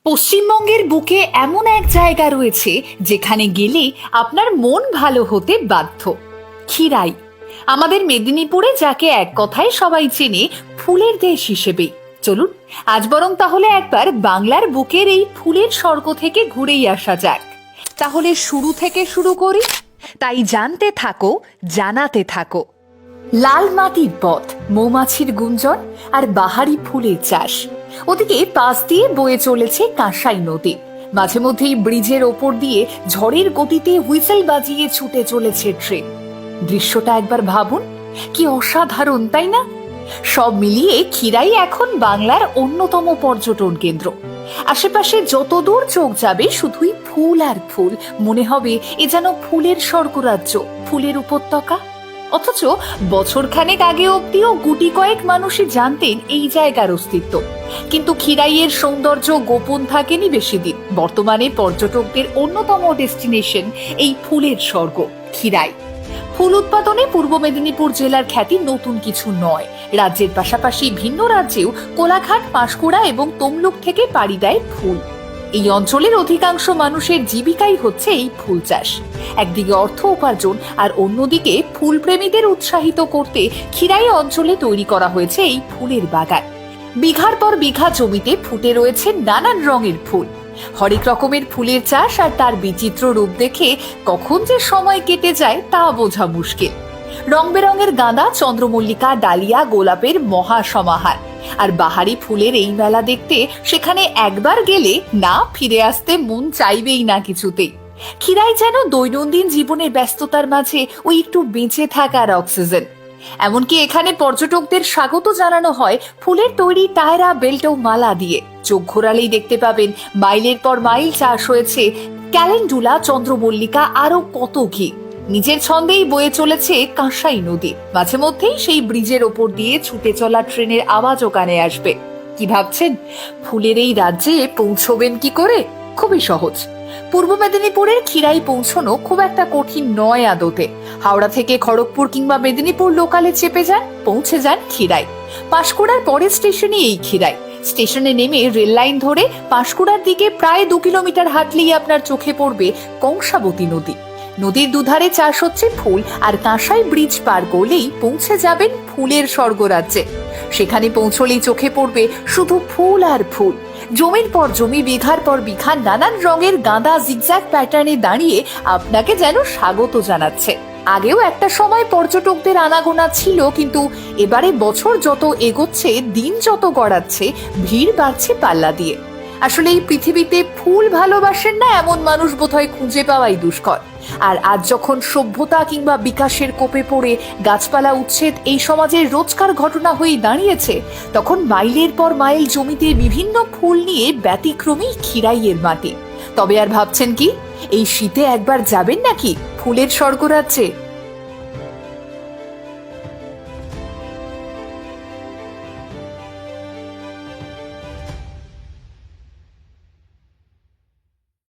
পশ্চিমবঙ্গের বুকে এমন এক জায়গা রয়েছে যেখানে গেলে আপনার মন ভালো হতে বাধ্য। ক্ষীরাই। আমাদের মেদিনীপুরে যাকে এক কথায় সবাই চেনে ফুলের দেশ হিসেবে। চলুন আজ বরং তাহলে একবার বাংলার বুকের এই ফুলের স্বর্গ থেকে ঘুরেই আসা যাক। তাহলে শুরু থেকে শুরু করি। তাই জানতে থাকো, জানাতে থাকো। লাল মাটির পথ, মৌমাছির গুঞ্জন আর বাহারি ফুলের চাষ। ওদিকে পাশ দিয়ে বয়ে চলেছে কাঁসাই নদী। মাঝে মধ্যেই ব্রিজের ওপর দিয়ে ঝড়ের গতিতে হুইসেল বাজিয়ে ছুটে চলেছে ট্রেন। দৃশ্যটা একবার ভাবুন, কি অসাধারণ তাই না? সব মিলিয়ে ক্ষীরাই এখন বাংলার অন্যতম পর্যটন কেন্দ্র। আশেপাশে যতদূর চোখ যাবে শুধুই ফুল আর ফুল। মনে হবে এ যেন ফুলের স্বর্গরাজ্য, ফুলের উপত্যকা। অথচ বছর খানেক আগে অব্দিও গুটি কয়েক মানুষই জানতেন এই জায়গার অস্তিত্ব। কিন্তু ক্ষীরাইয়ের সৌন্দর্য গোপন থাকেনি বেশি দিন। বর্তমানে পর্যটকদের অন্যতম ডেস্টিনেশন এই ফুলের স্বর্গ ক্ষীরাই। ফুল উৎপাদনে পূর্ব মেদিনীপুর জেলার খ্যাতি নতুন কিছু নয়। রাজ্যের পাশাপাশি ভিন্ন রাজ্যেও কোলাঘাট, পাঁশকুড়া এবং তমলুক থেকে পাড়ি দেয় ফুল। এই অঞ্চলের অধিকাংশ মানুষের জীবিকাই হচ্ছে এই ফুল চাষ। একদিকে অর্থ উপার্জন আর অন্যদিকে ফুল প্রেমীদের উৎসাহিত করতে ক্ষীরাই অঞ্চলে তৈরি করা হয়েছে এই ফুলের বাগান। বিঘার পর বিঘা জমিতে ফুটে রয়েছে নানান রঙের ফুল। হরেক রকমের ফুলের চাষ আর তার বিচিত্র রূপ দেখে কখন যে সময় কেটে যায় তা বোঝা মুশকিল। রং বেরঙের গাঁদা, চন্দ্রমল্লিকা, ডালিয়া, গোলাপের মহা সমাহার। আর বাহারি ফুলের এই মেলা দেখতে সেখানে একবার গেলে না ফিরে আসতে মন চাইবেই না কিছুতেই। ক্ষীরাই যেন দৈনন্দিন জীবনের ব্যস্ততার মাঝে ওই একটু বেঁচে থাকার অক্সিজেন। এমনকি এখানে পর্যটকদের স্বাগত জানানো হয় ফুলের তৈরি টায়রা, বেল্ট ও মালা দিয়ে। চোখ ঘোরালেই দেখতে পাবেন মাইলের পর মাইল চাষ হয়েছে ক্যালেন্ডুলা, চন্দ্রমল্লিকা, আরো কত কি। নিজের ছন্দেই বয়ে চলেছে কাঁসাই নদী। মাঝে মধ্যেই সেই ব্রিজের ওপর দিয়ে ছুটে চলা ট্রেনের আওয়াজও কানে আসবে। কি ভাবছেন, ফুলের এই রাজ্যে পৌঁছবেন কি করে? খুবই সহজ। পূর্ব মেদিনীপুরের ক্ষীরাই পৌঁছানো খুব একটা কঠিন নয় আদতে। হাওড়া থেকে খড়গপুর কিংবা মেদিনীপুর লোকালে চেপে যান, পৌঁছে যান ক্ষীরাই। পাঁশকুড়ার পরের স্টেশনই এই ক্ষীরাই। স্টেশনে নেমে রেল লাইন ধরে পাঁশকুড়ার দিকে প্রায় 2 কিলোমিটার হাঁটলেই আপনার চোখে পড়বে কংসাবতী নদী। নদীর দুধারে চাষ হচ্ছে ফুল, আর কাঁসাই ব্রিজ পার করলেই পৌঁছে যাবেন ফুলের স্বর্গরাজ্যে। সেখানে পৌঁছলেই চোখে পড়বে শুধু ফুল আর ফুল। জমির পর জমি, বিঘার পর বিঘা নানান রঙের গাঁদা জিগজ্যাগ প্যাটার্নে দাঁড়িয়ে আপনাকে যেন স্বাগত জানাচ্ছে। আগেও একটা সময় পর্যটকদের আনাগোনা ছিল, কিন্তু এবারে বছর যত এগোচ্ছে, দিন যত গড়াচ্ছে, ভিড় বাড়ছে পাল্লা দিয়ে। আসলে এই পৃথিবীতে ফুল ভালোবাসেন না এমন মানুষ বোধহয় খুঁজে পাওয়াই দুষ্কর। আর আজ যখন সভ্যতা কিংবা বিকাশের কোপে পড়ে গাছপালা উচ্ছেদ এই সমাজের রোজকার ঘটনা হয়ে দাঁড়িয়েছে, তখন মাইলের পর মাইল জমিতে বিভিন্ন ফুল নিয়ে ব্যতিক্রমী ক্ষীরাইয়ের মাটি। তবে আর ভাবছেন কি, এই শীতে একবার যাবেন নাকি ফুলের স্বর্গরাজ্যে?